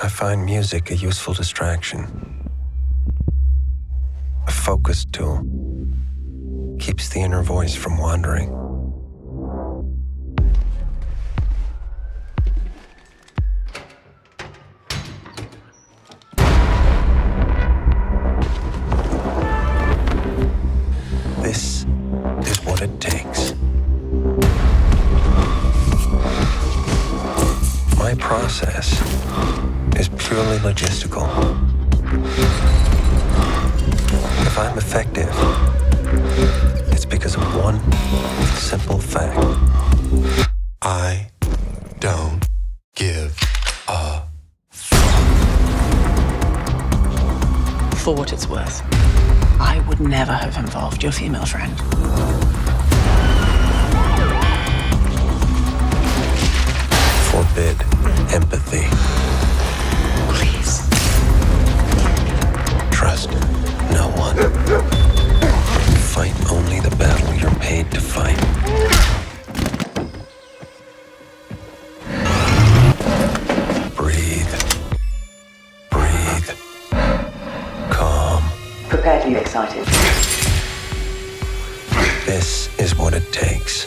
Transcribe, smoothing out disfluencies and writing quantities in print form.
I find music a useful distraction. A focus tool. Keeps the inner voice from wandering. This is what it takes. My process is purely logistical. If I'm effective, it's because of one simple fact. I don't give a For what it's worth, I would never have involved your female friend. Forbid empathy. Please. Trust no one. Fight only the battle you're paid to fight. Breathe. Breathe. Calm. Prepare to be excited. This is what it takes.